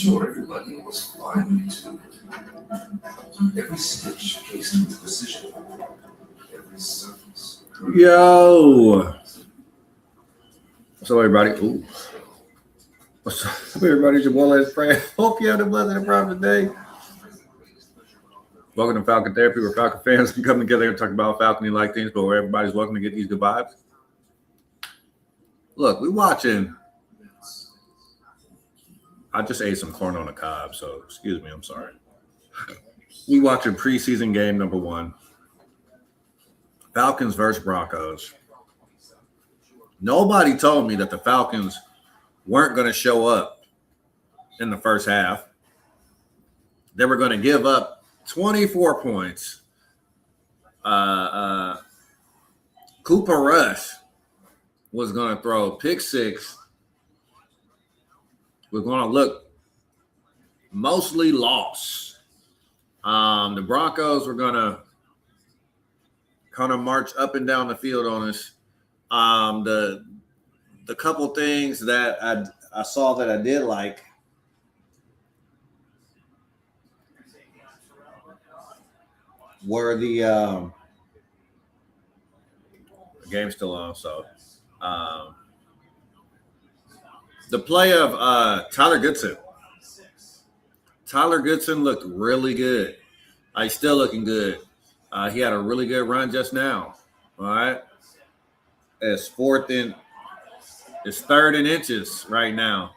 sure everybody was finely tuned. Every stitch cased with precision. Every surface. Yo! What's up, everybody? Ooh. What's up, everybody? It's your boy, Let's Pray. Hope you have the blessing and proper day. Welcome to Falcon Therapy, where Falcon fans can come together and talk about Falcon-like things, but where everybody's welcome to get these good vibes. Look, we watching. I just ate some corn on the cob, so excuse me, I'm sorry. We watching preseason game number 1. Falcons versus Broncos. Nobody told me that the Falcons weren't going to show up in the first half. They were going to give up 24 points. Cooper Rush was going to throw pick 6. We're going to look mostly lost. The Broncos were going to kind of march up and down the field on us. The couple things that I saw that I did like were the game's still on, so the play of Tyler Goodson. Tyler Goodson looked really good. He's still looking good. He had a really good run just now. All right. It's 3rd and inches right now.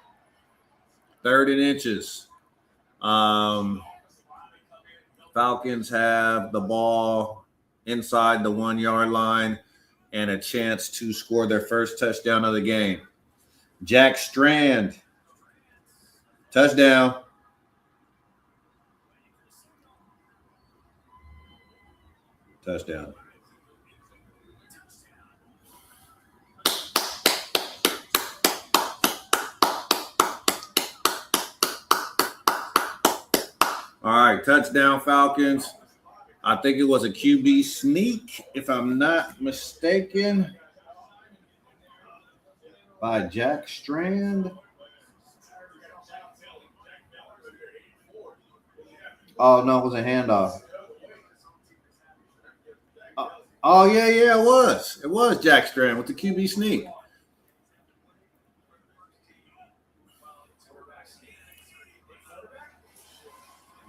3rd and inches. Falcons have the ball inside the 1-yard line and a chance to score their first touchdown of the game. Jack Strand, touchdown. Touchdown. All right, touchdown Falcons. I think it was a QB sneak, if I'm not mistaken, by Jack Strand. Oh, no, it was a handoff. Oh, yeah, it was. It was Jack Strand with the QB sneak.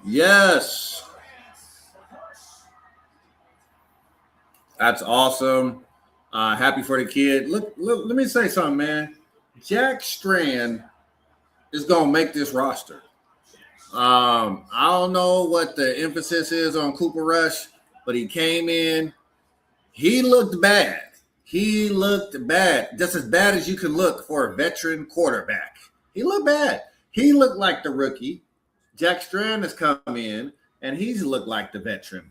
Yes. That's awesome. Happy for the kid. Look, let me say something, man. Jack Strand is going to make this roster. I don't know what the emphasis is on Cooper Rush, but he came in. He looked bad. He looked bad. Just as bad as you can look for a veteran quarterback. He looked bad. He looked like the rookie. Jack Strand has come in, and he's looked like the veteran.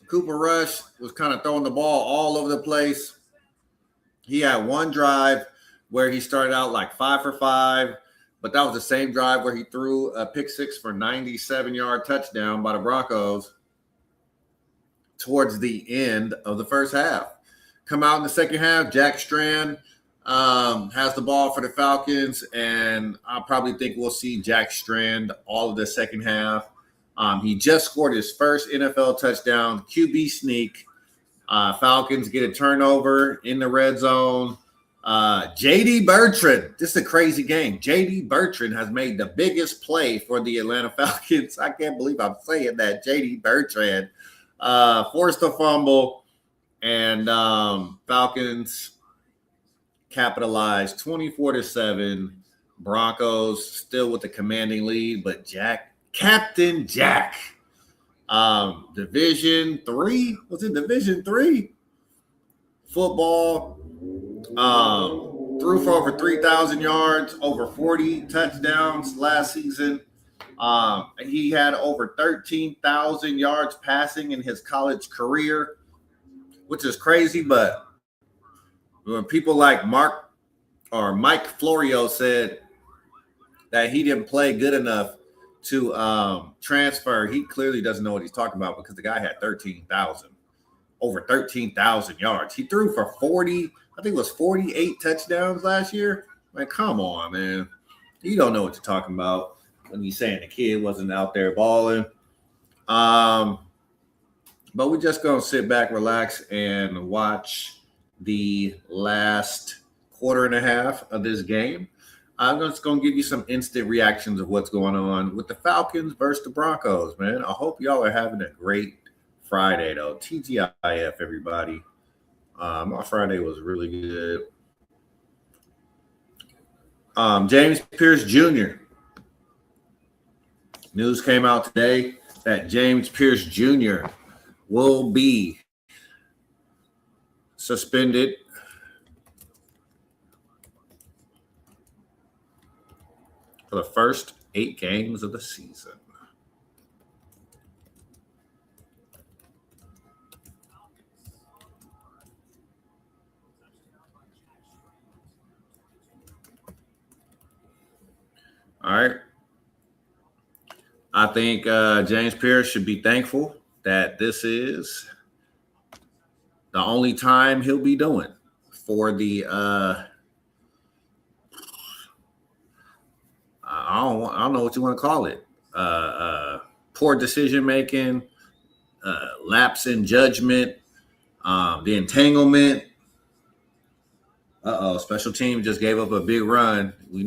Cooper Rush was kind of throwing the ball all over the place. He had one drive where he started out like 5 for 5, but that was the same drive where he threw a pick 6 for 97-yard touchdown by the Broncos towards the end of the first half. Come out in the second half, Jack Strand has the ball for the Falcons, and I probably think we'll see Jack Strand all of the second half. He just scored his first NFL touchdown, QB sneak. Falcons get a turnover in the red zone. J.D. Bertrand, this is a crazy game. J.D. Bertrand has made the biggest play for the Atlanta Falcons. I can't believe I'm saying that. J.D. Bertrand forced a fumble, and Falcons capitalized 24-7. Broncos still with the commanding lead, but Captain Jack, Division 3, was it Division 3 football? Threw for over 3,000 yards, over 40 touchdowns last season. He had over 13,000 yards passing in his college career, which is crazy. But when people like Mike Florio said that he didn't play good enough to transfer, he clearly doesn't know what he's talking about, because the guy had over 13,000 yards. He threw for 48 touchdowns last year. Like, come on, man. You don't know what you're talking about when you're saying the kid wasn't out there balling. But we're just going to sit back, relax, and watch the last quarter and a half of this game. I'm just going to give you some instant reactions of what's going on with the Falcons versus the Broncos, man. I hope y'all are having a great Friday, though. TGIF, everybody. My Friday was really good. James Pierce Jr. News came out today that James Pierce Jr. will be suspended for the first 8 games of the season. All right. I think James Pierce should be thankful that this is the only time he'll be doing for the I don't know what you want to call it. Poor decision making, lapse in judgment, the entanglement. Special team just gave up a big run. You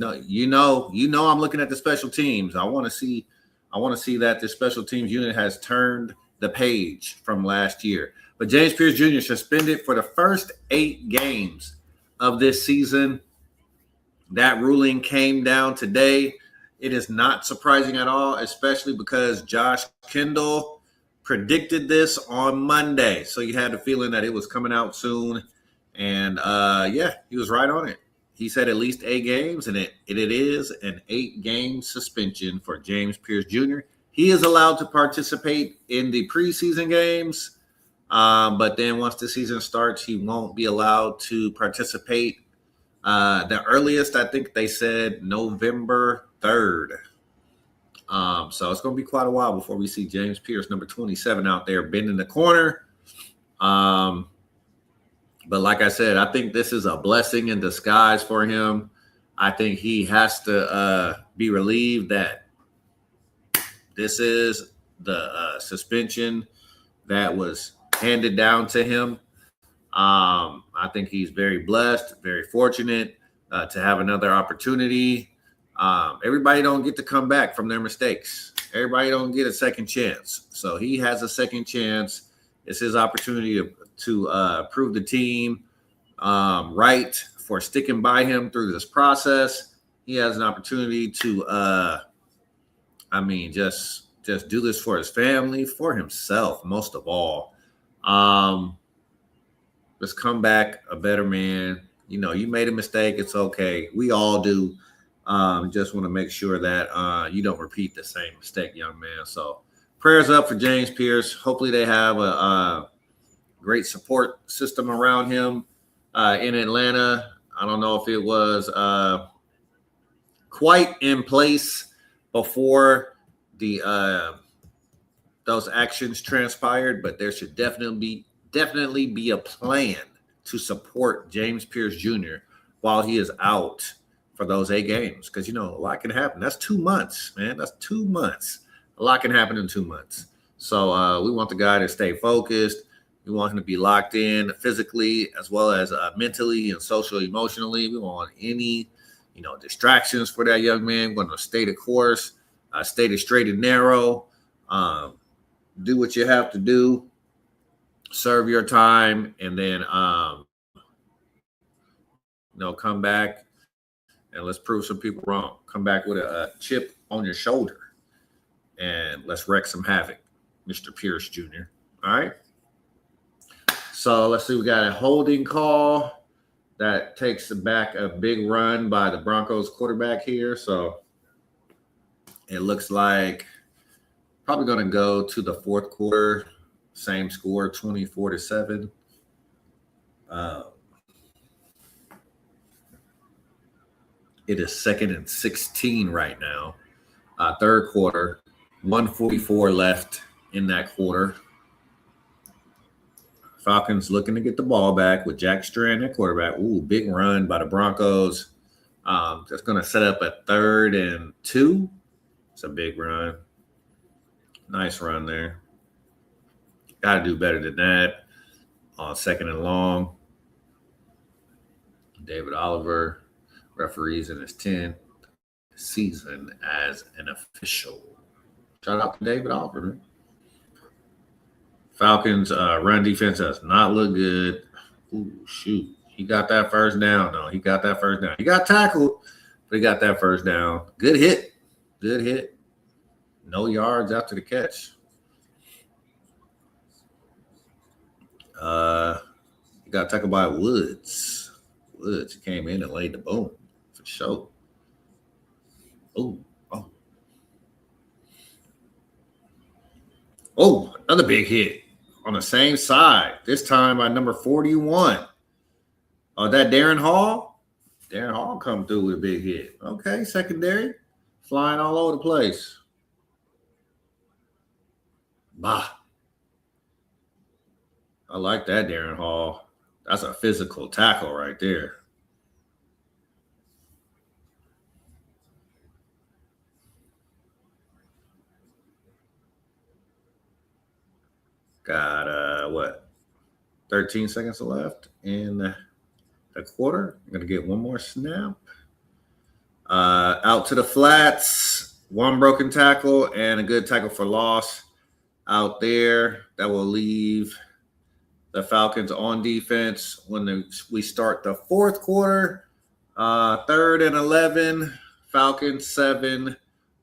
know, I'm looking at the special teams. I want to see that the special teams unit has turned the page from last year. But James Pierce Jr. suspended for the first 8 games of this season. That ruling came down today. It is not surprising at all, especially because Josh Kendall predicted this on Monday. So you had the feeling that it was coming out soon. And, he was right on it. He said at least 8 games, and it is an 8-game suspension for James Pierce Jr. He is allowed to participate in the preseason games, but then once the season starts, he won't be allowed to participate. The earliest, I think they said November 3rd. So it's going to be quite a while before we see James Pierce, number 27, out there bending the corner. But like I said, I think this is a blessing in disguise for him. I think he has to be relieved that this is the suspension that was handed down to him. I think he's very blessed, very fortunate to have another opportunity. Everybody don't get to come back from their mistakes. Everybody don't get a second chance. So he has a second chance. It's his opportunity to prove the team right for sticking by him through this process. He has an opportunity to, just do this for his family, for himself, most of all. Just come back a better man. You know, you made a mistake. It's okay. We all do. Just want to make sure that you don't repeat the same mistake, young man. So prayers up for James Pierce. Hopefully they have a great support system around him in Atlanta. I don't know if it was quite in place before the those actions transpired, but there should definitely be a plan to support James Pierce Jr. while he is out for those 8 games. Because, a lot can happen. That's 2 months, man. That's 2 months. A lot can happen in 2 months. So we want the guy to stay focused. We want him to be locked in physically as well as mentally and socially, emotionally. We don't want any, distractions for that young man. We're going to stay the course, stay the straight and narrow, do what you have to do, serve your time, and then, come back and let's prove some people wrong. Come back with a chip on your shoulder and let's wreak some havoc, Mr. Pierce Jr. All right. So let's see. We got a holding call that takes back a big run by the Broncos quarterback here. So it looks like probably going to go to the fourth quarter. Same score, 24-7. It is 2nd and 16 right now. Third quarter, 1:44 left in that quarter. Falcons looking to get the ball back with Jack Strand at quarterback. Ooh, big run by the Broncos. That's going to set up a 3rd and 2. It's a big run. Nice run there. Got to do better than that on 2nd and long. David Oliver referees in his 10th season as an official. Shout out to David Oliver. Man. Falcons run defense does not look good. Ooh, shoot. He got that first down. No, he got that first down. He got tackled, but he got that first down. Good hit. Good hit. No yards after the catch. He got tackled by Woods. Woods came in and laid the boom for sure. Oh. Oh, another big hit on the same side. This time by number 41. Oh, that Darren Hall? Darren Hall come through with a big hit. Okay, secondary. Flying all over the place. Bah. I like that, Darren Hall. That's a physical tackle right there. Got, 13 seconds left in the quarter. I'm going to get one more snap. Out to the flats. One broken tackle and a good tackle for loss out there. That will leave the Falcons on defense when we start the 4th quarter. 3rd and 11. Falcons 7.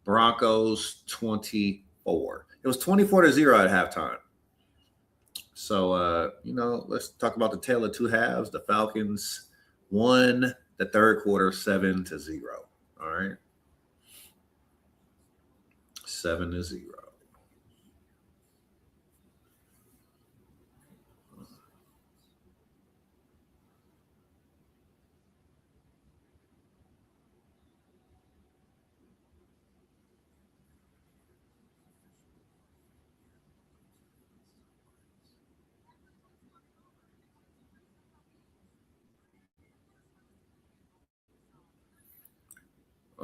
Broncos 24. It was 24-0 at halftime. So, let's talk about the tale of two halves. The Falcons won the 3rd quarter 7-0. All right. 7-0.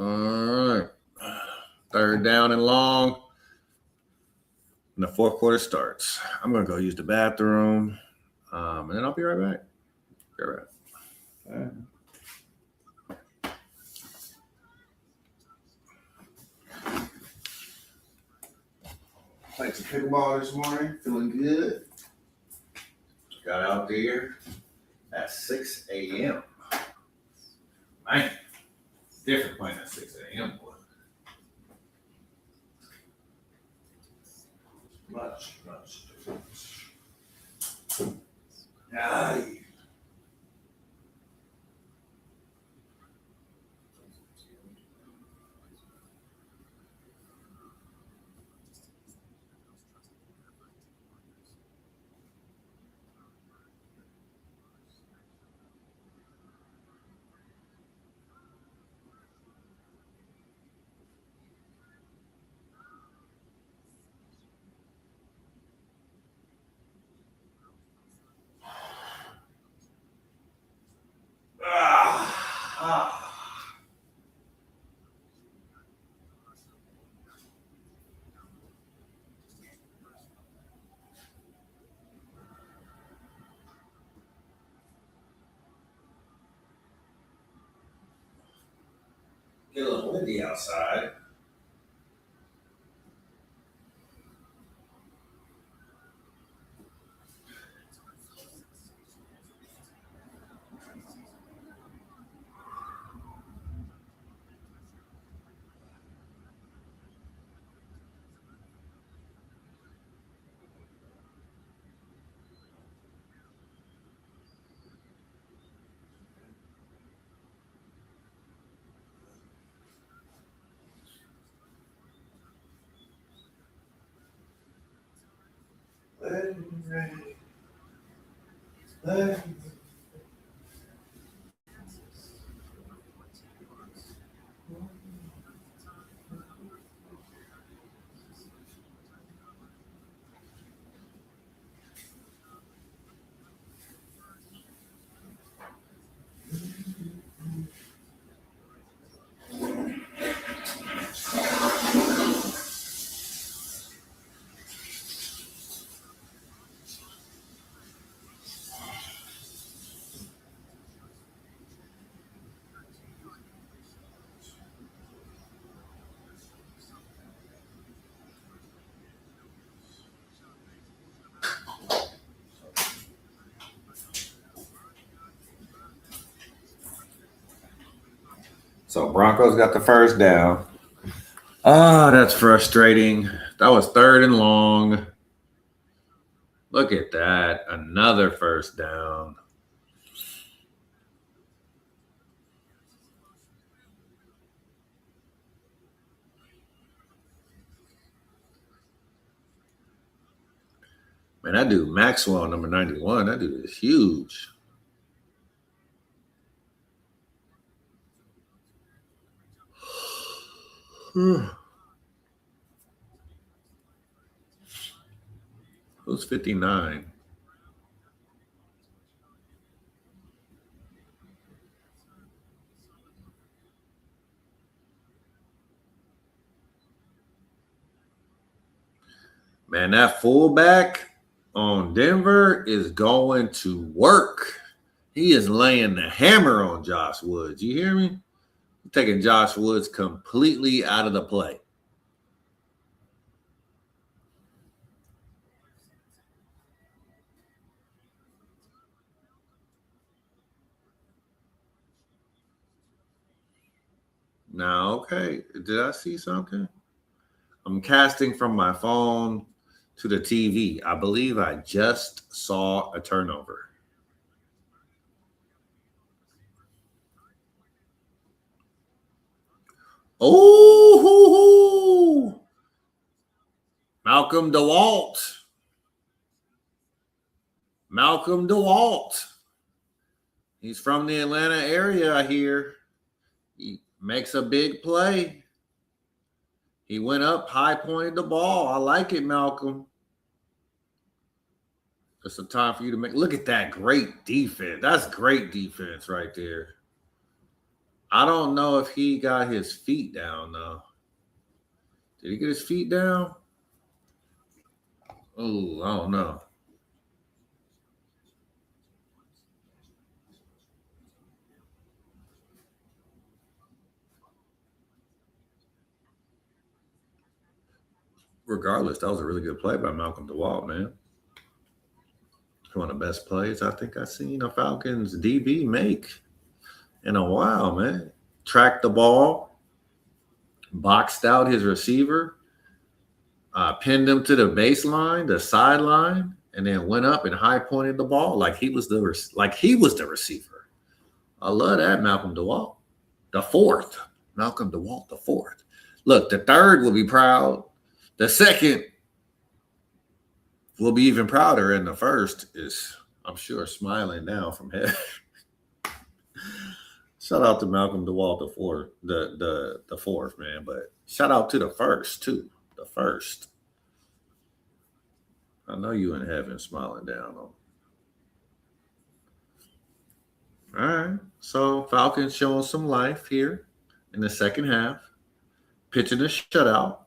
All right. 3rd down and long. And the 4th quarter starts. I'm going to go use the bathroom. And then I'll be right back. Be right back. All right. Played some pickleball this morning. Feeling good. Got out there at 6 a.m. Man, different playing at 6 a.m. boy. Much different. Aye. Get a little windy outside. Let it rain. Let it rain. So Broncos got the first down. Ah, that's frustrating. That was 3rd and long. Look at that. Another first down. Man, that dude Maxwell, number 91, that dude is huge. Who's 59? Man, that fullback on Denver is going to work. He is laying the hammer on Josh Woods. You hear me? Taking Josh Woods completely out of the play. Now, okay, did I see something? I'm casting from my phone to the TV. I believe I just saw a turnover. Oh, Malcolm DeWalt. Malcolm DeWalt. He's from the Atlanta area, I hear. He makes a big play. He went up, high pointed the ball. I like it, Malcolm. It's a time for you to make. Look at that great defense. That's great defense right there. I don't know if he got his feet down, though. Did he get his feet down? Oh, I don't know. Regardless, that was a really good play by Malcolm DeWalt, man. One of the best plays I think I've seen a Falcons DB make in a while, man. Tracked the ball, boxed out his receiver, pinned him to the baseline, the sideline, and then went up and high pointed the ball like he was the receiver. I love that, Malcolm DeWalt. The 4th, Malcolm DeWalt, the 4th. Look, the 3rd will be proud. The 2nd will be even prouder, and the 1st is, I'm sure, smiling now from heaven. Shout out to Malcolm DeWalt, the 4th, the 4th, man. But shout out to the 1st too. The 1st. I know you in heaven smiling down on. All right. So Falcons showing some life here in the second half. Pitching a shutout.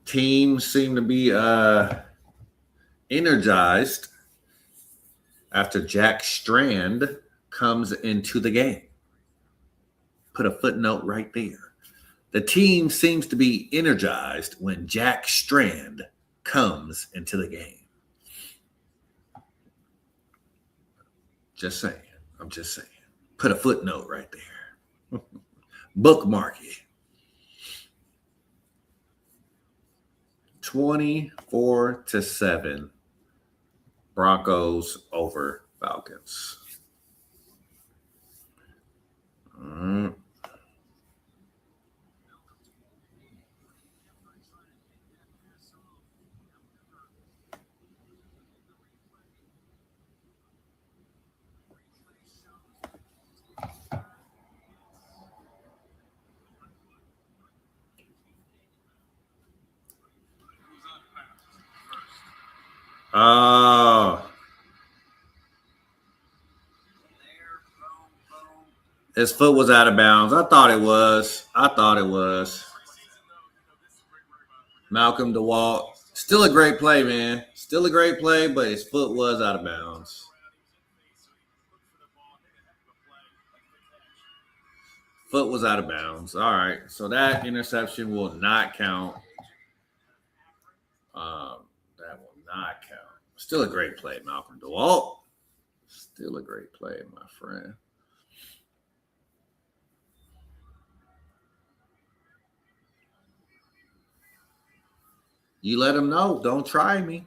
Teams seem to be energized after Jack Strand comes into the game. Put a footnote right there. The team seems to be energized when Jack Strand comes into the game. Just saying. I'm just saying. Put a footnote right there. Bookmark it. 24-7. Broncos over Falcons. His foot was out of bounds. I thought it was. Malcolm DeWalt. Still a great play, man. Still a great play, but his foot was out of bounds. Foot was out of bounds. All right. So that interception will not count. That will not count. Still a great play, Malcolm DeWalt. Still a great play, my friend. You let them know. Don't try me.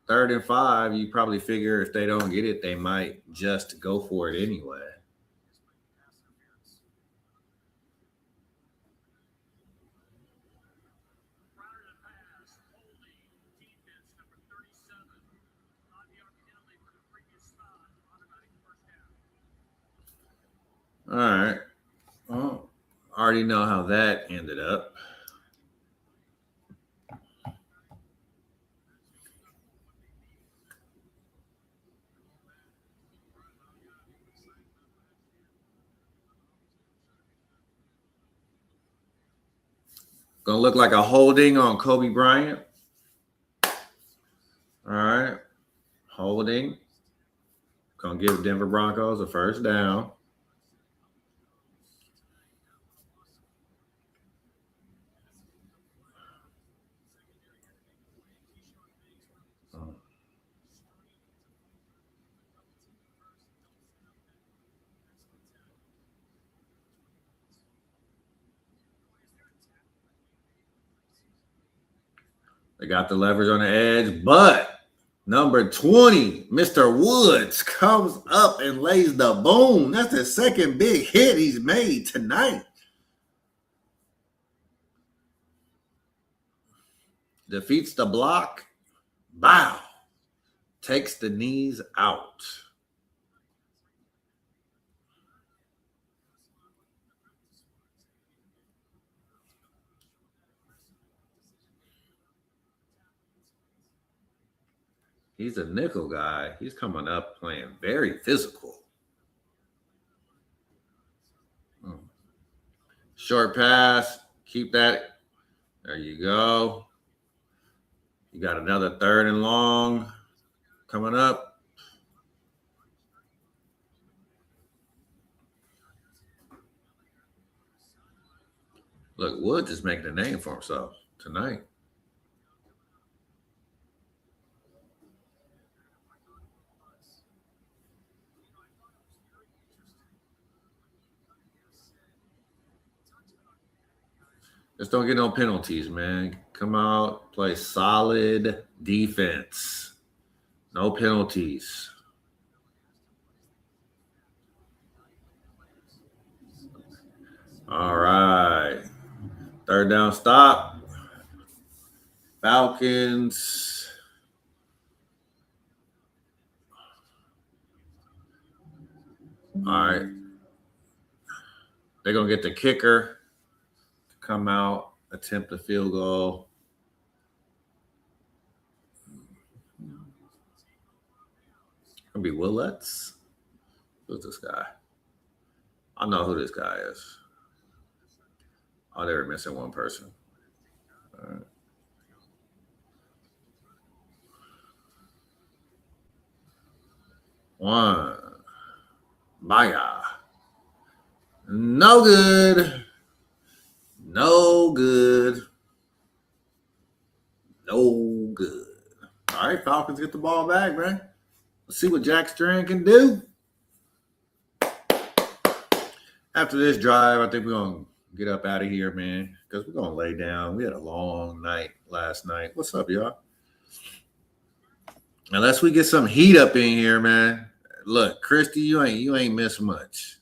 Third and 5, you probably figure if they don't get it, they might just go for it anyway. All right. Well, I already know how that ended up. Gonna look like a holding on Kobe Bryant. All right. Holding. Gonna give Denver Broncos a first down. They got the leverage on the edge, but number 20, Mr. Woods, comes up and lays the boom. That's the second big hit he's made tonight. Defeats the block. Bow. Takes the knees out. He's a nickel guy. He's coming up playing very physical. Short pass. Keep that. There you go. You got another 3rd and long coming up. Look, Woods is making a name for himself tonight. Just don't get no penalties, man. Come out, play solid defense. No penalties. All right. 3rd down stop. Falcons. All right. They're going to get the kicker to come out, attempt a field goal. Going to be Willets. Who's this guy? I know who this guy is. Oh, they were missing one person. All right. One. Baya. No good. No good. No good. All right, Falcons get the ball back, man. Let's see what Jack Strand can do. After this drive, I think we're going to get up out of here, man, because we're going to lay down. We had a long night last night. What's up, y'all? Unless we get some heat up in here, man. Look, Christy, you ain't missed much.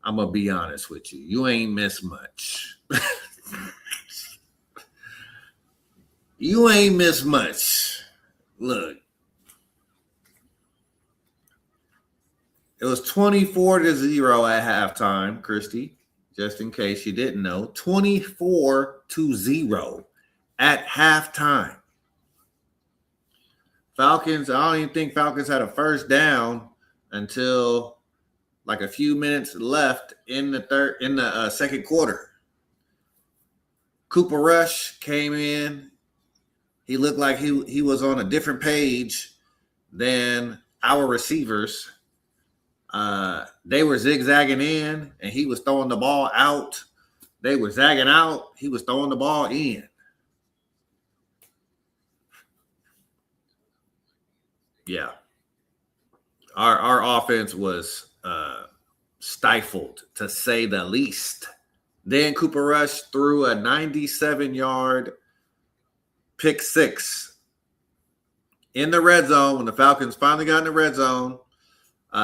I'm going to be honest with you. You ain't missed much. You ain't missed much. Look. It was 24-0 at halftime, Christy, just in case you didn't know. 24-0 at halftime. Falcons, I don't even think Falcons had a first down until like a few minutes left in the second quarter. Cooper Rush came in. He looked like he was on a different page than our receivers. They were zigzagging in, and he was throwing the ball out. They were zagging out. He was throwing the ball in. Yeah. Our offense was stifled, to say the least. Then Cooper Rush threw a 97-yard pick six in the red zone. When the Falcons finally got in the red zone,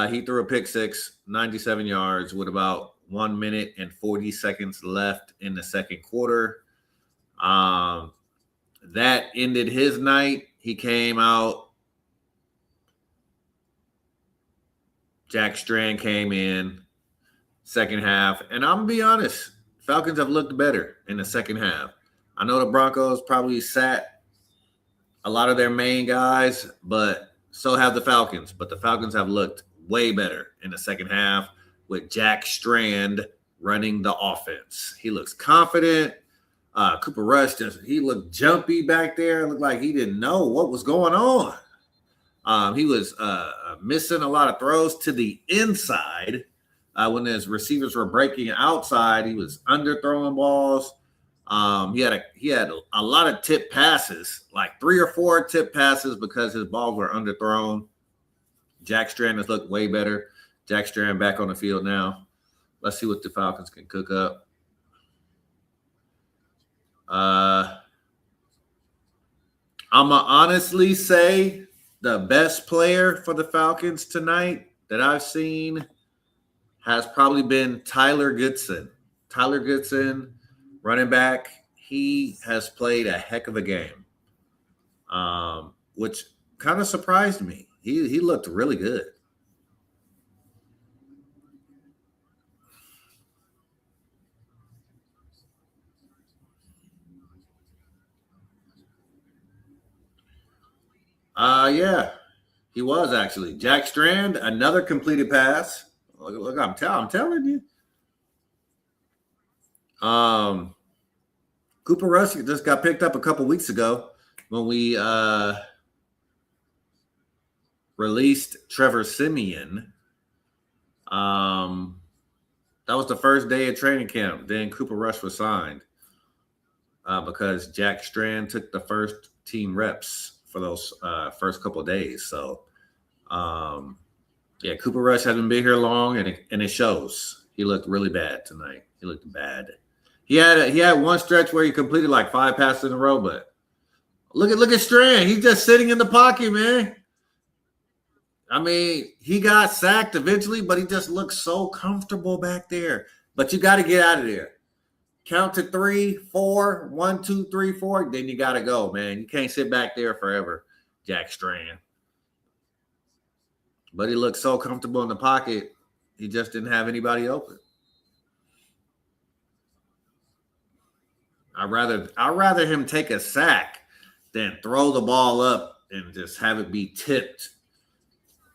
he threw a pick six, 97 yards, with about 1 minute and 40 seconds left in the second quarter. That ended his night. He came out. Jack Strand came in second half. And I'm going to be honest, Falcons have looked better in the second half. I know the Broncos probably sat a lot of their main guys, but so have the Falcons. But the Falcons have looked way better in the second half with Jack Strand running the offense. He looks confident. Cooper Rush, he looked jumpy back there. It looked like he didn't know what was going on. He was missing a lot of throws to the inside. When his receivers were breaking outside, he was underthrowing balls. He had a lot of tip passes, like 3 or 4 tip passes, because his balls were underthrown. Jack Strand has looked way better. Jack Strand back on the field now. Let's see what the Falcons can cook up. I'm going to honestly say the best player for the Falcons tonight that I've seen has probably been Tyler Goodson. Tyler Goodson, running back, he has played a heck of a game, which kind of surprised me. He looked really good. Yeah, he was actually. Jack Strand, another completed pass. Look, I'm telling you. Cooper Rush just got picked up a couple weeks ago when we released Trevor Siemian. That was the first day of training camp. Then Cooper Rush was signed because Jack Strand took the first team reps for those first couple of days. So, yeah, Cooper Rush hasn't been here long, and it shows. He looked really bad tonight. He looked bad. He had one stretch where he completed like 5 passes in a row, but look at Strand. He's just sitting in the pocket, man. I mean, he got sacked eventually, but he just looks so comfortable back there. But you got to get out of there. Count to 3, 4, 1, 2, 3, 4. Then you got to go, man. You can't sit back there forever, Jack Strand. But he looked so comfortable in the pocket, he just didn't have anybody open. I'd rather him take a sack than throw the ball up and just have it be tipped.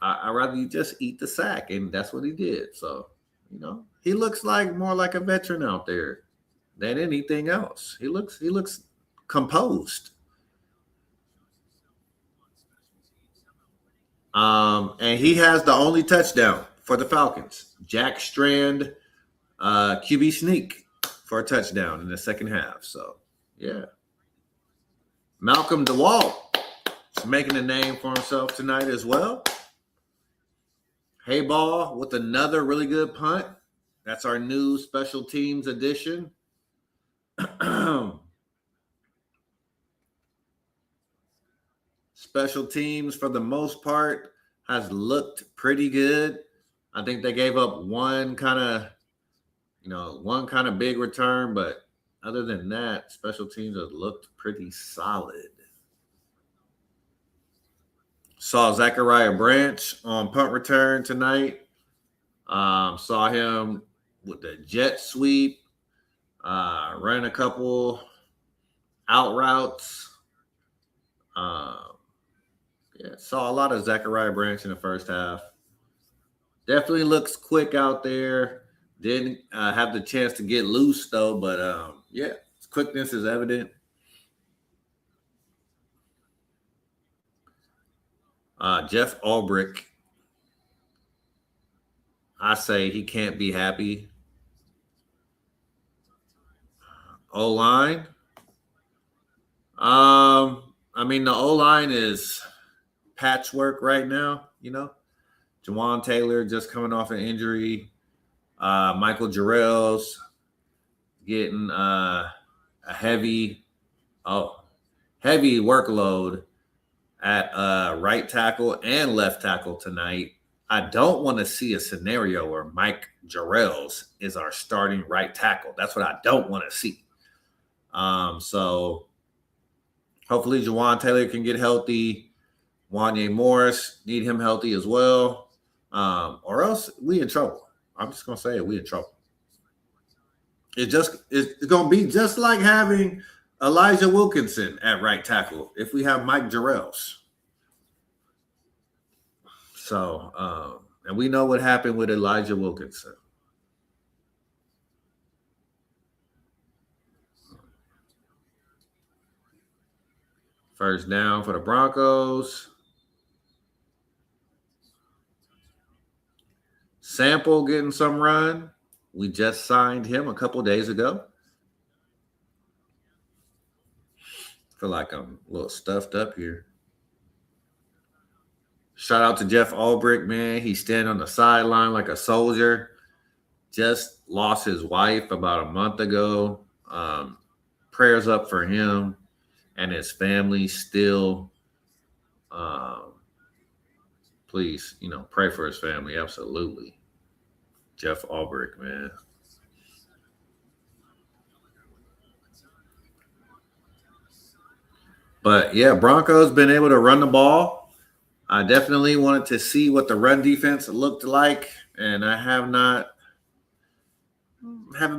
I'd rather you just eat the sack, and that's what he did. So, he looks more like a veteran out there than anything else. He looks composed. And he has the only touchdown for the Falcons. Jack Strand, QB sneak for a touchdown in the second half. So, yeah. Malcolm DeWalt is making a name for himself tonight as well. Hayball with another really good punt. That's our new special teams edition. Special teams, for the most part, has looked pretty good. I think they gave up one kind of big return, but other than that, special teams have looked pretty solid. Saw Zachariah Branch on punt return tonight. Saw him with the jet sweep, ran a couple out routes. Saw a lot of Zachariah Branch in the first half. Definitely looks quick out there. Didn't have the chance to get loose, though, but his quickness is evident. Jeff Ulbrich, I say he can't be happy. O-line. The O-line is patchwork right now, Jawan Taylor just coming off an injury. Michael Jarrell's getting a heavy workload at right tackle and left tackle tonight. I don't want to see a scenario where Mike Jarrell's is our starting right tackle. That's what I don't want to see. So hopefully Jawan Taylor can get healthy. Wanye Morris, need him healthy as well. Or else we in trouble. I'm just gonna say it, we in trouble. It's gonna be just like having Elijah Wilkinson at right tackle if we have Mike Jarrell's. So and we know what happened with Elijah Wilkinson. First down for the Broncos. Sample getting some run. We just signed him a couple days ago. Feel like I'm a little stuffed up here. Shout out to Jeff Ulbrich, man. He's standing on the sideline like a soldier. Just lost his wife about a month ago. Prayers up for him and his family still. Please, pray for his family. Absolutely. Jeff Ulbrich, man. But yeah, Broncos been able to run the ball. I definitely wanted to see what the run defense looked like, and I haven't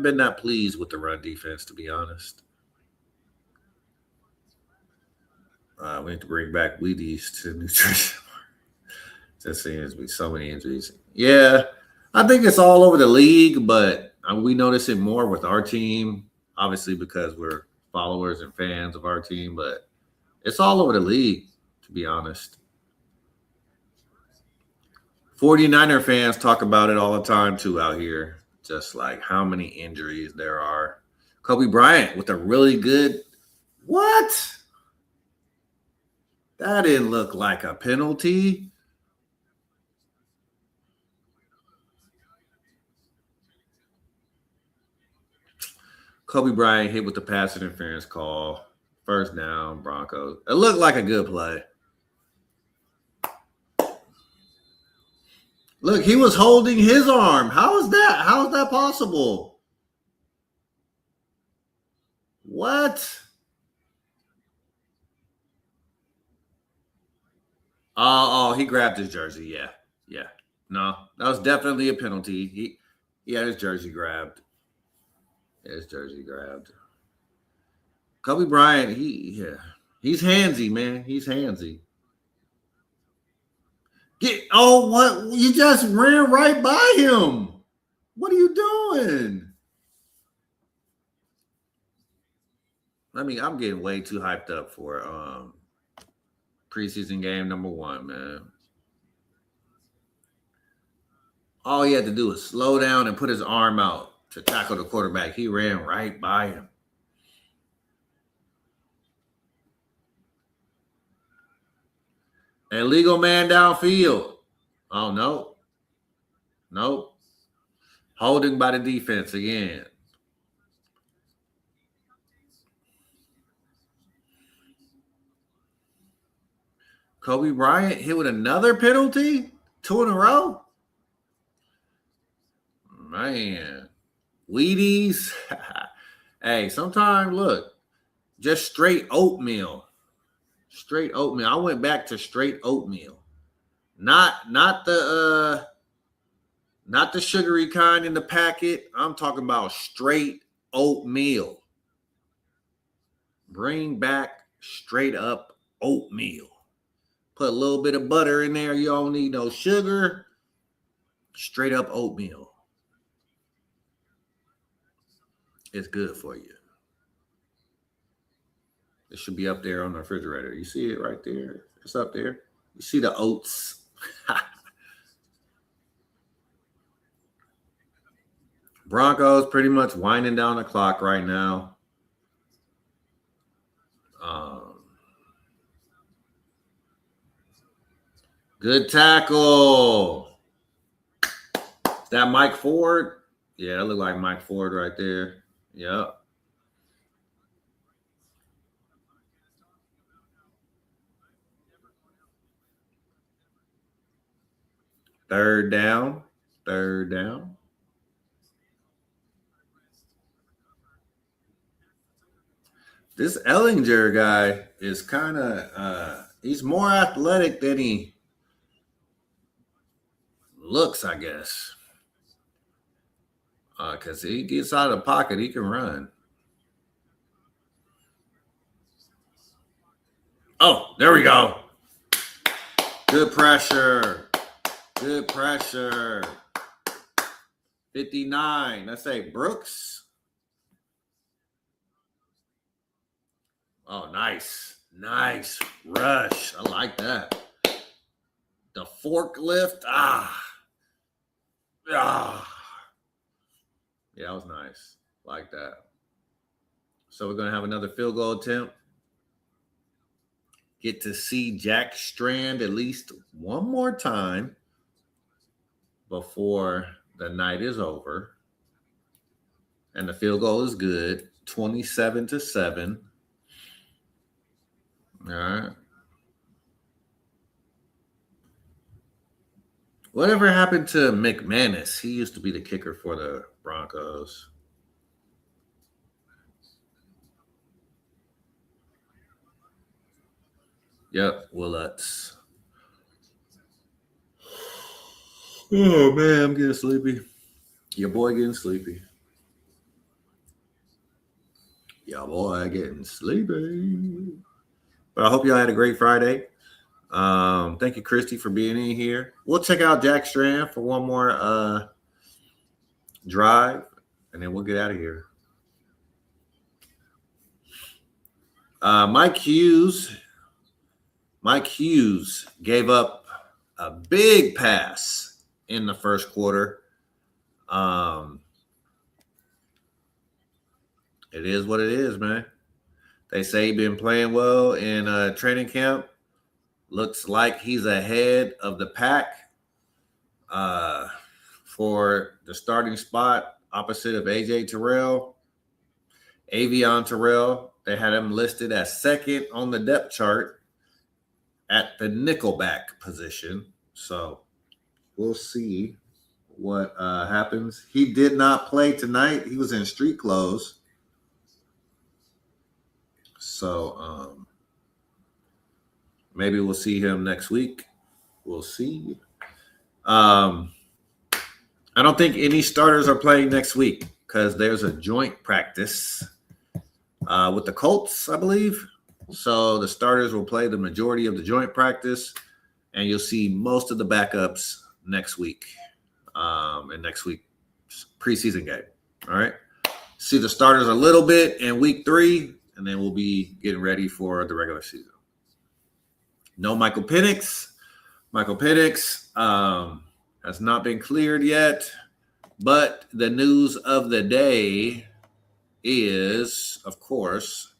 been that pleased with the run defense, to be honest. We need to bring back Wheaties to nutrition. Just seems to be so many injuries. Yeah, I think it's all over the league, but we notice it more with our team, obviously because we're followers and fans of our team, but it's all over the league, to be honest. 49er fans talk about it all the time, too, out here, just like how many injuries there are. Kobe Bryant with a really good – what? That didn't look like a penalty. Kobe Bryant hit with the pass interference call. First down, Broncos. It looked like a good play. Look, he was holding his arm. How is that? How is that possible? What? Oh, he grabbed his jersey. Yeah. No, that was definitely a penalty. He had his jersey grabbed. Kobe Bryant, he's handsy, man. He's handsy. What? You just ran right by him. What are you doing? I'm getting way too hyped up for preseason game number 1, man. All he had to do was slow down and put his arm out to tackle the quarterback. He ran right by him. Illegal man downfield. Oh, no. Nope. Holding by the defense again. Kobe Bryant hit with another penalty? 2 in a row? Man. Wheaties. Hey, sometimes, look, just straight oatmeal. Straight oatmeal. I went back to straight oatmeal. Not the sugary kind in the packet. I'm talking about straight oatmeal. Bring back straight up oatmeal. Put a little bit of butter in there. You don't need no sugar. Straight up oatmeal. It's good for you. It should be up there on the refrigerator. You see it right there? It's up there. You see the oats. Broncos pretty much winding down the clock right now. Good tackle. That Mike Ford. Yeah, that look like Mike Ford right there. Yep. Third down. Third down. This Ellinger guy is kind of he's more athletic than he looks, I guess. Because he gets out of the pocket, he can run. Oh, there we go. Good pressure. Good pressure. 59. Let's say Brooks. Oh, nice. Nice rush. I like that. The forklift. Ah. Yeah, that was nice. Like that. So we're going to have another field goal attempt. Get to see Jack Strand at least one more time before the night is over. And the field goal is good. 27-7. All right. Whatever happened to McManus? He used to be the kicker for the Broncos. Yep, Willets. Oh, man, I'm getting sleepy. Your boy getting sleepy. Your boy getting sleepy. But I hope y'all had a great Friday. Thank you, Christy, for being in here. We'll check out Jack Strand for one more drive, and then we'll get out of here. Mike Hughes gave up a big pass in the first quarter. It is what it is, man. They say he's been playing well in training camp. Looks like he's ahead of the pack for the starting spot opposite of A.J. Terrell. Avion Terrell, they had him listed as second on the depth chart at the nickelback position. So we'll see what happens. He did not play tonight. He was in street clothes. So maybe we'll see him next week. We'll see. I don't think any starters are playing next week because there's a joint practice with the Colts, I believe. So the starters will play the majority of the joint practice, and you'll see most of the backups next week in next week's preseason game. All right. See the starters a little bit in week 3, and then we'll be getting ready for the regular season. No Michael Penix. Michael Penix has not been cleared yet, but the news of the day is, of course,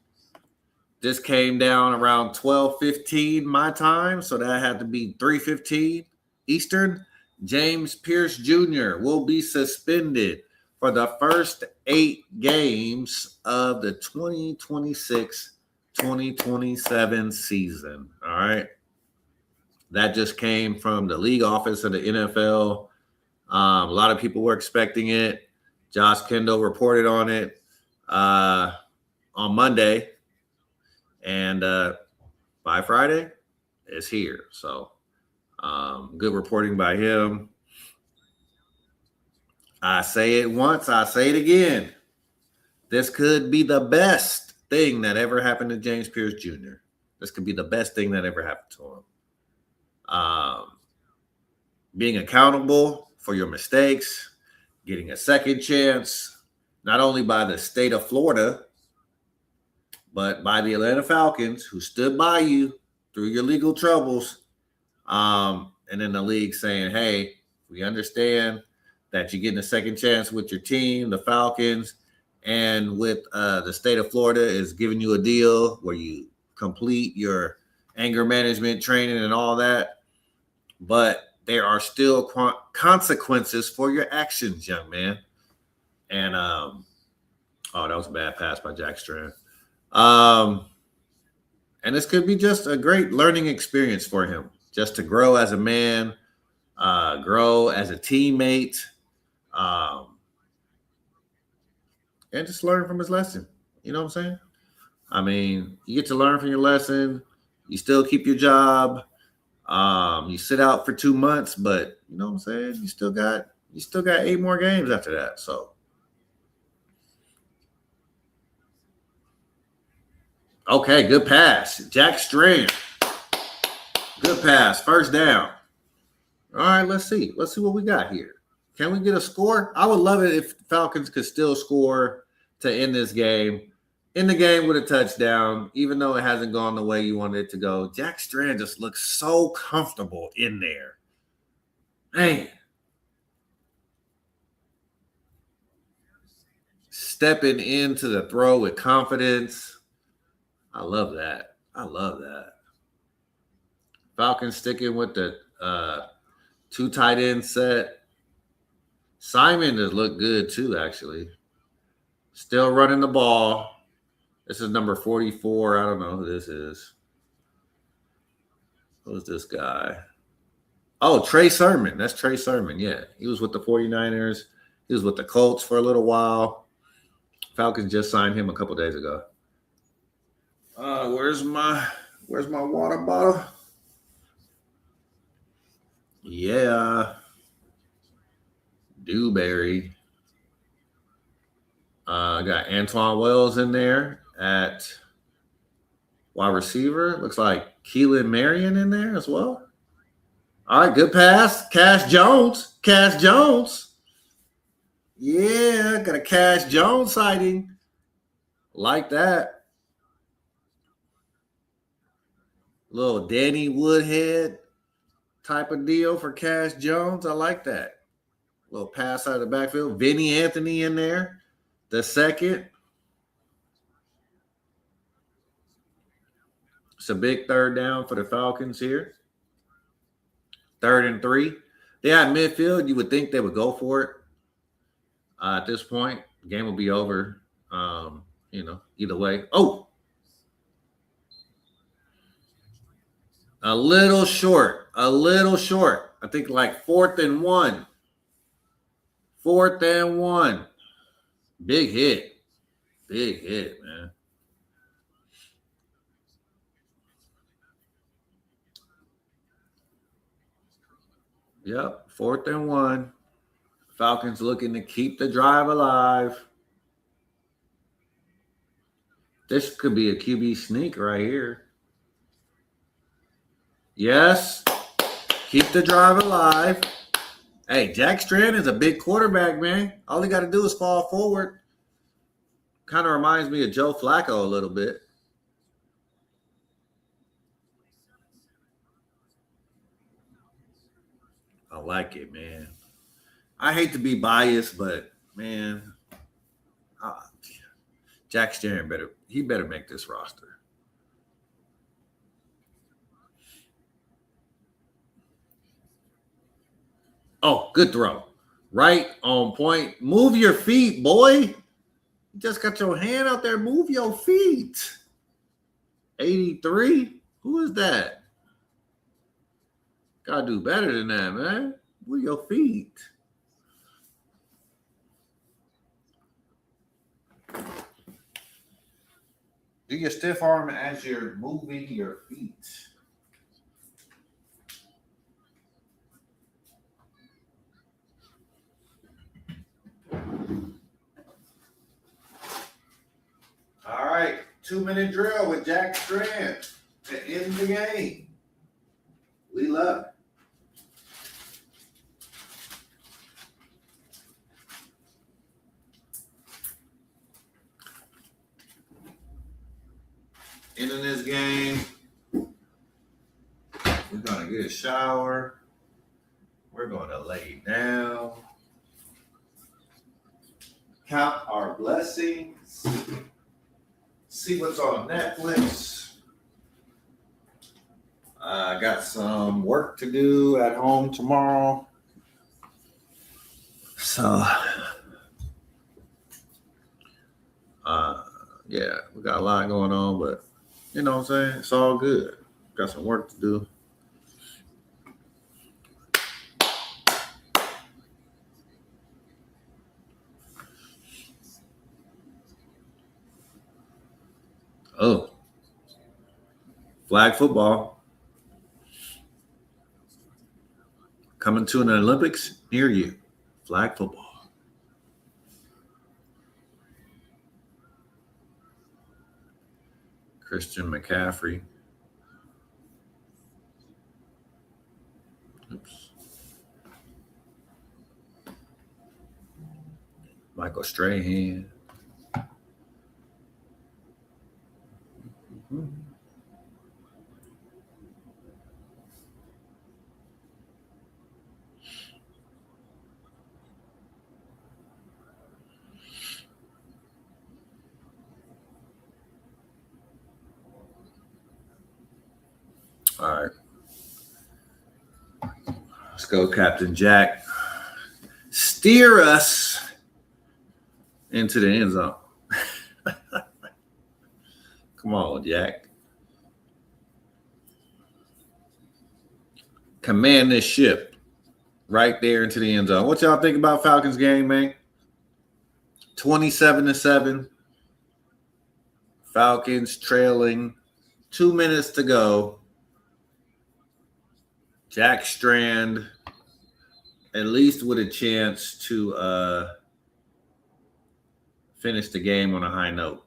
this came down around 12:15 my time, so that had to be 3:15 Eastern. James Pierce Jr. will be suspended for the first 8 games of the 2026-2027 season. All right. That just came from the league office of the NFL. A lot of people were expecting it. Josh Kendall reported on it on Monday. And by Friday, it's here. So good reporting by him. I say it once, I say it again. This could be the best thing that ever happened to James Pierce Jr. This could be the best thing that ever happened to him. Being accountable for your mistakes, getting a second chance, not only by the state of Florida, but by the Atlanta Falcons, who stood by you through your legal troubles. And then the league saying, hey, we understand that you're getting a second chance with your team, the Falcons, and with the state of Florida is giving you a deal where you complete your anger management training and all that. But there are still consequences for your actions, young man. And oh, that was a bad pass by Jack Strand. And this could be just a great learning experience for him, just to grow as a man, grow as a teammate, and just learn from his lesson. You know what I'm saying? I mean, you get to learn from your lesson. You still keep your job. You sit out for 2 months, but you know what I'm saying? You still got 8 more games after that. So okay, good pass. Jack Strand. Good pass. First down. All right, let's see. Let's see what we got here. Can we get a score? I would love it if Falcons could still score to end this game. In the game with a touchdown, even though it hasn't gone the way you wanted it to go. Jack Strand just looks so comfortable in there. Man. Stepping into the throw with confidence. I love that. I love that. Falcons sticking with the 2 tight end set. Simon has looked good too, actually. Still running the ball. This is number 44. I don't know who this is. Who's this guy? Oh, Trey Sermon. That's Trey Sermon. Yeah. He was with the 49ers. He was with the Colts for a little while. Falcons just signed him a couple days ago. Where's my water bottle? Yeah. Dewberry. I got Antoine Wells in there at wide receiver. Looks like Keelan Marion in there as well. All right, good pass. Cash Jones. Cash Jones. Yeah, got a Cash Jones sighting. Like that. Little Danny Woodhead type of deal for Cash Jones. I like that. Little pass out of the backfield. Vinny Anthony in there. The second. It's a big third down for the Falcons here. 3rd and 3. They're at midfield. You would think they would go for it. At this point, the game will be over. Either way. Oh, a little short. I think like 4th and 1. 4th and 1. Big hit, man. Yep, 4th and 1. Falcons looking to keep the drive alive. This could be a QB sneak right here. Yes. Keep the drive alive. Hey, Jack Strand is a big quarterback, man. All he got to do is fall forward. Kind of reminds me of Joe Flacco a little bit. I like it, man. I hate to be biased, but, man, Jack Strand better make this roster. Oh, good throw. Right on point. Move your feet, boy. You just got your hand out there. Move your feet. 83? Who is that? Gotta do better than that, man. Move your feet. Do your stiff arm as you're moving your feet. All right, 2-minute drill with Jack Strand to end the game. We love it. Ending this game. We're going to get a shower. We're going to lay down. Count our blessings. See what's on Netflix. I got some work to do at home tomorrow. So, yeah, we got a lot going on, but you know what I'm saying? It's all good. Got some work to do. Oh, flag football coming to an Olympics near you. Flag football. Christian McCaffrey. Oops. Michael Strahan. Mm-hmm. All right. Let's go, Captain Jack. Steer us into the end zone. Come on, Jack. Command this ship right there into the end zone. What y'all think about Falcons game, man? 27-7. Falcons trailing. 2 minutes to go. Jack Strand, at least with a chance to finish the game on a high note.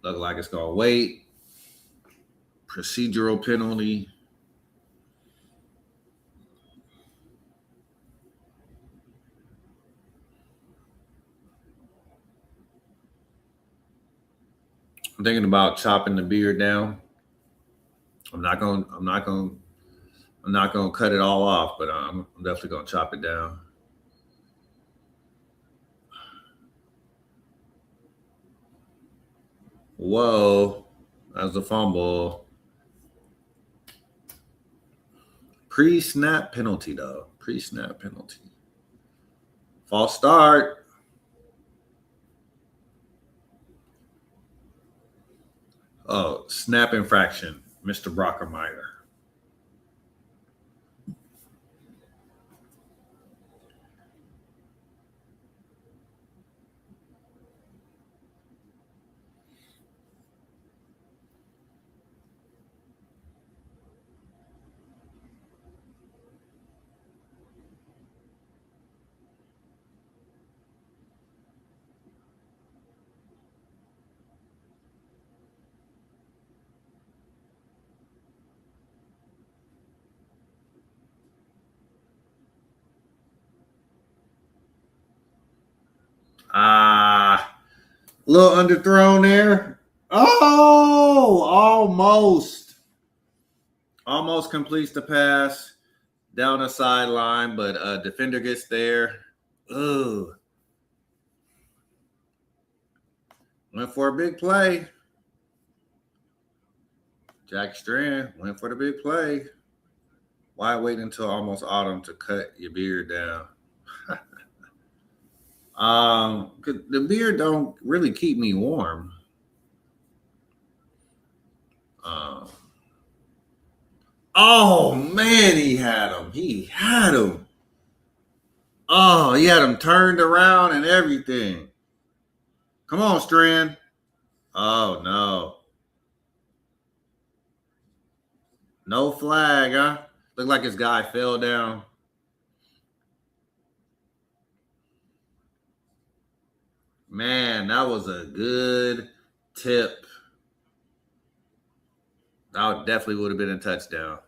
Look like it's going to wait. Procedural penalty. I'm thinking about chopping the beard down. I'm not gonna cut it all off, but I'm definitely gonna chop it down. Whoa, that was a fumble. Pre-snap penalty, though. Pre-snap penalty. False start. Oh, snap infraction, Mr. Brockermeyer. Little underthrown there. Oh, almost. Almost completes the pass down the sideline, but a defender gets there. Ooh. Went for a big play. Jack Strand went for the big play. Why wait until almost autumn to cut your beard down? The beard don't really keep me warm. Oh man, he had him. He had him. Oh, he had him turned around and everything. Come on, Strand. Oh no. No flag, huh? Looked like his guy fell down. Man, that was a good tip. That definitely would have been a touchdown.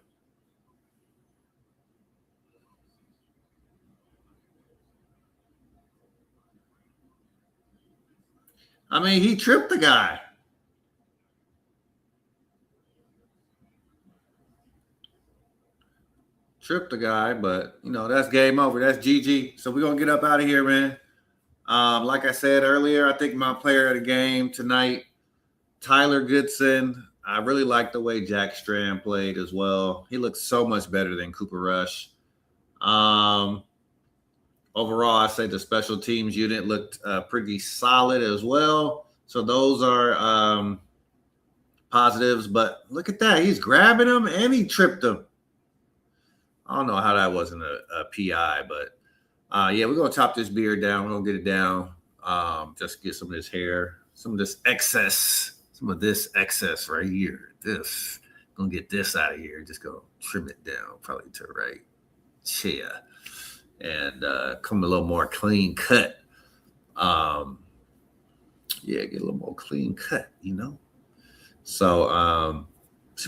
I mean, he tripped the guy. Tripped the guy, but, you know, that's game over. That's GG. So we're going to get up out of here, man. Like I said earlier, I think my player of the game tonight, Tyler Goodson, I really like the way Jack Strand played as well. He looks so much better than Cooper Rush. Overall, I say the special teams unit looked pretty solid as well. So those are positives. But look at that. He's grabbing him and he tripped him. I don't know how that wasn't a PI, but yeah, we're going to chop this beard down. We're going to get it down. Just get some of this hair, some of this excess right here. This. Going to get this out of here. Just going to trim it down probably to the right chair. And come a little more clean cut. Yeah, get a little more clean cut, you know. So,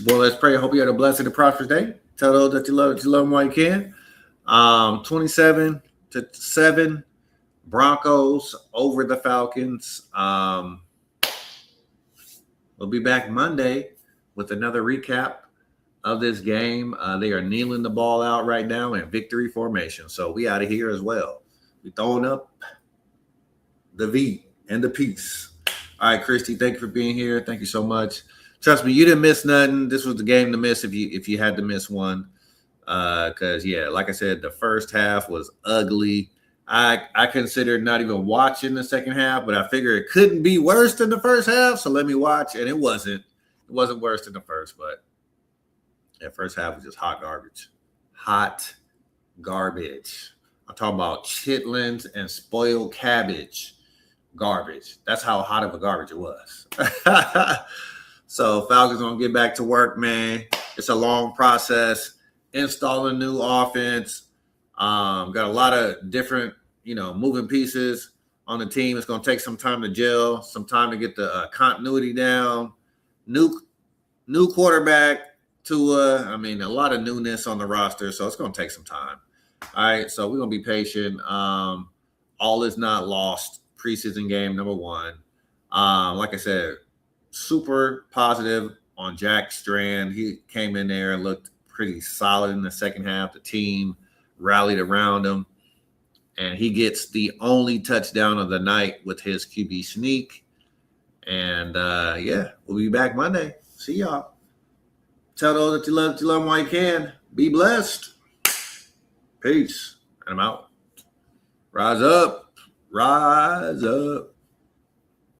boy, let's pray. I hope you had a blessed and prosperous day. Tell those that you love them while you can. 27-7, Broncos over the Falcons. We'll be back Monday with another recap of this game. They are kneeling the ball out right now in victory formation. So we out of here as well. We throwing up the V and the peace. All right, Christy, thank you for being here. Thank you so much. Trust me, you didn't miss nothing. This was the game to miss if you had to miss one. Because, yeah, like I said, the first half was ugly. I considered not even watching the second half, but I figured it couldn't be worse than the first half. So let me watch. And it wasn't. It wasn't worse than the first, but that first half was just hot garbage. Hot garbage. I'm talking about chitlins and spoiled cabbage garbage. That's how hot of a garbage it was. So Falcons going to get back to work, man. It's a long process. Installing new offense. Got a lot of different, moving pieces on the team. It's going to take some time to gel, some time to get the continuity down. New quarterback. Tua, a lot of newness on the roster, so it's going to take some time. All right, so we're going to be patient. All is not lost. Preseason game number 1. Like I said, super positive on Jack Strand. He came in there and looked pretty solid in the second half. The team rallied around him, and he gets the only touchdown of the night with his QB sneak. And, yeah, we'll be back Monday. See y'all. Tell those that you love them while you can. Be blessed. Peace. And I'm out. Rise up. Rise up.